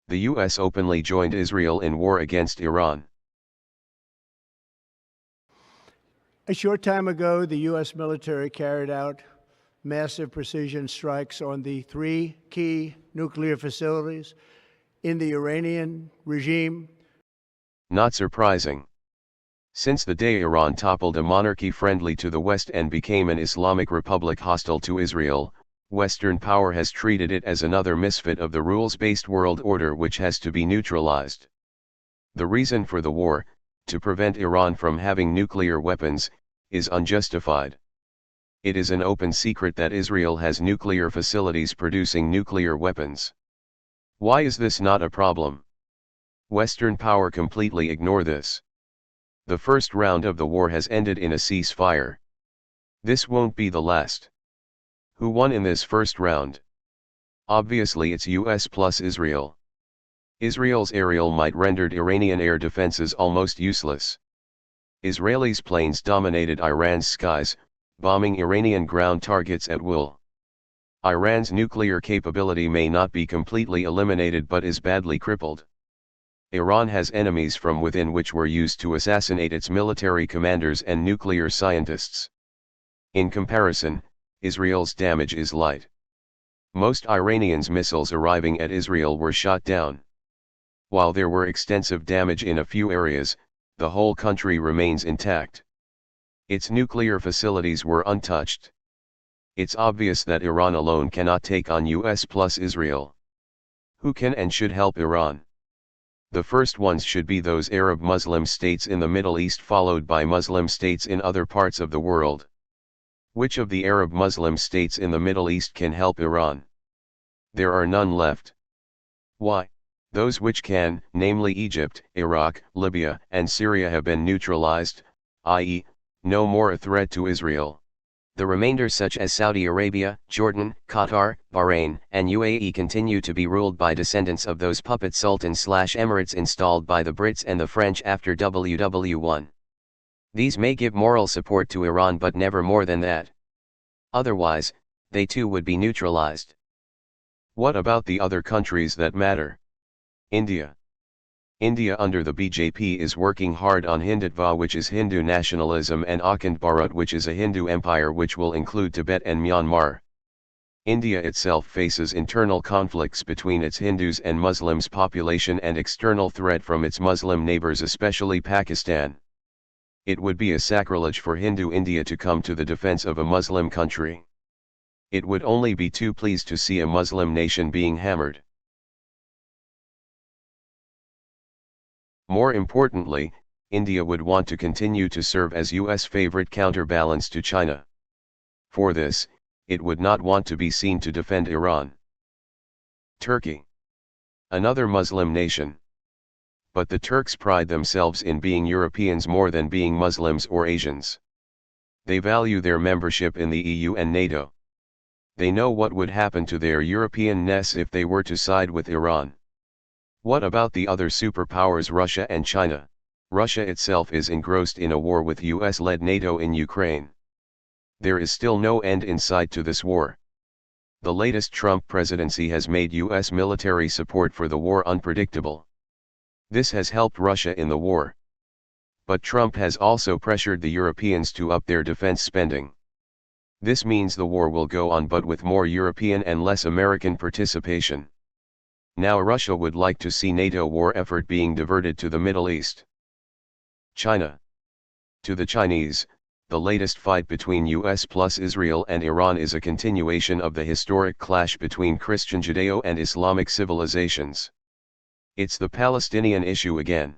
The US openly joined Israel in war against Iran. A short time ago, the U.S. military carried out massive precision strikes on the 3 key nuclear facilities in the Iranian regime. Not surprising. Since the day Iran toppled a monarchy friendly to the West and became an Islamic republic hostile to Israel, Western power has treated it as another misfit of the rules-based world order which has to be neutralized. The reason for the war, to prevent Iran from having nuclear weapons, is unjustified. It is an open secret that Israel has nuclear facilities producing nuclear weapons. Why is this not a problem? Western power completely ignore this. The first round of the war has ended in a ceasefire. This won't be the last. Who won in this first round? Obviously it's US+Israel. Israel's aerial might rendered Iranian air defenses almost useless. Israelis' planes dominated Iran's skies, bombing Iranian ground targets at will. Iran's nuclear capability may not be completely eliminated but is badly crippled. Iran has enemies from within which were used to assassinate its military commanders and nuclear scientists. In comparison, Israel's damage is light. Most Iranians' missiles arriving at Israel were shot down. While there were extensive damage in a few areas, the whole country remains intact. Its nuclear facilities were untouched. It's obvious that Iran alone cannot take on US+Israel. Who can and should help Iran? The first ones should be those Arab Muslim states in the Middle East, followed by Muslim states in other parts of the world. Which of the Arab Muslim states in the Middle East can help Iran? There are none left. Why? Those which can, namely Egypt, Iraq, Libya, and Syria, have been neutralized, i.e., no more a threat to Israel. The remainder, such as Saudi Arabia, Jordan, Qatar, Bahrain, and UAE, continue to be ruled by descendants of those puppet sultans/emirates installed by the Brits and the French after WW1. These may give moral support to Iran, but never more than that. Otherwise, they too would be neutralized. What about the other countries that matter? India. India under the BJP is working hard on Hindutva, which is Hindu nationalism, and Akhand Bharat, which is a Hindu empire which will include Tibet and Myanmar. India itself faces internal conflicts between its Hindus and Muslims population and external threat from its Muslim neighbors, especially Pakistan. It would be a sacrilege for Hindu India to come to the defense of a Muslim country. It would only be too pleased to see a Muslim nation being hammered. More importantly, India would want to continue to serve as US' favorite counterbalance to China. For this, it would not want to be seen to defend Iran. Turkey. Another Muslim nation. But the Turks pride themselves in being Europeans more than being Muslims or Asians. They value their membership in the EU and NATO. They know what would happen to their Europeanness if they were to side with Iran. What about the other superpowers, Russia and China? Russia itself is engrossed in a war with US-led NATO in Ukraine. There is still no end in sight to this war. The latest Trump presidency has made US military support for the war unpredictable. This has helped Russia in the war. But Trump has also pressured the Europeans to up their defense spending. This means the war will go on, but with more European and less American participation. Now Russia would like to see NATO war effort being diverted to the Middle East. China. To the Chinese, the latest fight between US+Israel and Iran is a continuation of the historic clash between Christian Judeo and Islamic civilizations. It's the Palestinian issue again.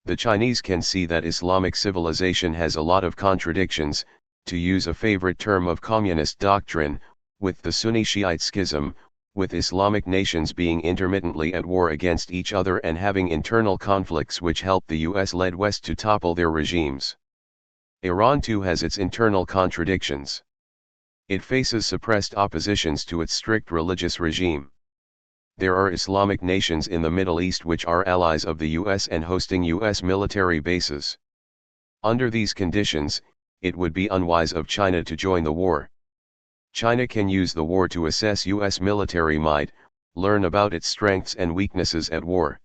The Chinese can see that Islamic civilization has a lot of contradictions, to use a favorite term of communist doctrine, with the Sunni Shiite schism, with Islamic nations being intermittently at war against each other and having internal conflicts which help the US-led West to topple their regimes. Iran too has its internal contradictions. It faces suppressed oppositions to its strict religious regime. There are Islamic nations in the Middle East which are allies of the US and hosting US military bases. Under these conditions, it would be unwise of China to join the war. China can use the war to assess US military might, learn about its strengths and weaknesses at war.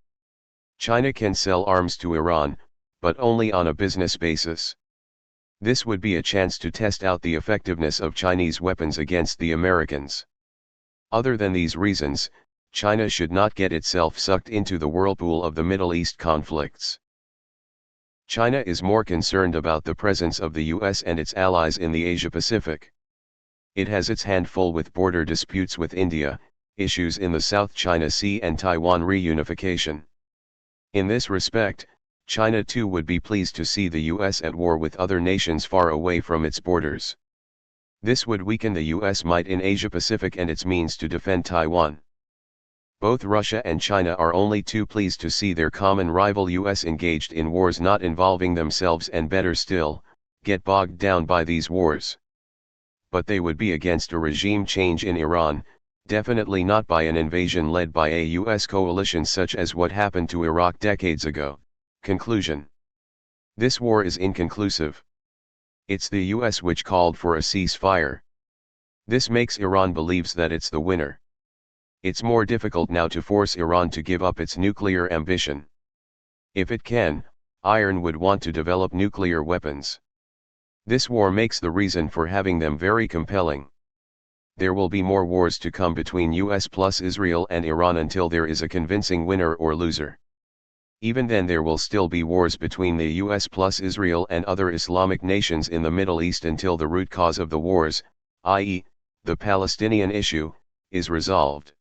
China can sell arms to Iran, but only on a business basis. This would be a chance to test out the effectiveness of Chinese weapons against the Americans. Other than these reasons, China should not get itself sucked into the whirlpool of the Middle East conflicts. China is more concerned about the presence of the US and its allies in the Asia-Pacific. It has its hand full with border disputes with India, issues in the South China Sea and Taiwan reunification. In this respect, China too would be pleased to see the US at war with other nations far away from its borders. This would weaken the US might in Asia-Pacific and its means to defend Taiwan. Both Russia and China are only too pleased to see their common rival US engaged in wars not involving themselves and, better still, get bogged down by these wars. But they would be against a regime change in Iran, definitely not by an invasion led by a US coalition such as what happened to Iraq decades ago. Conclusion. This war is inconclusive. It's the US which called for a ceasefire. This makes Iran believes that it's the winner. It's more difficult now to force Iran to give up its nuclear ambition. If it can, Iran would want to develop nuclear weapons. This war makes the reason for having them very compelling. There will be more wars to come between US+Israel and Iran until there is a convincing winner or loser. Even then there will still be wars between the US+Israel and other Islamic nations in the Middle East until the root cause of the wars, i.e., the Palestinian issue, is resolved.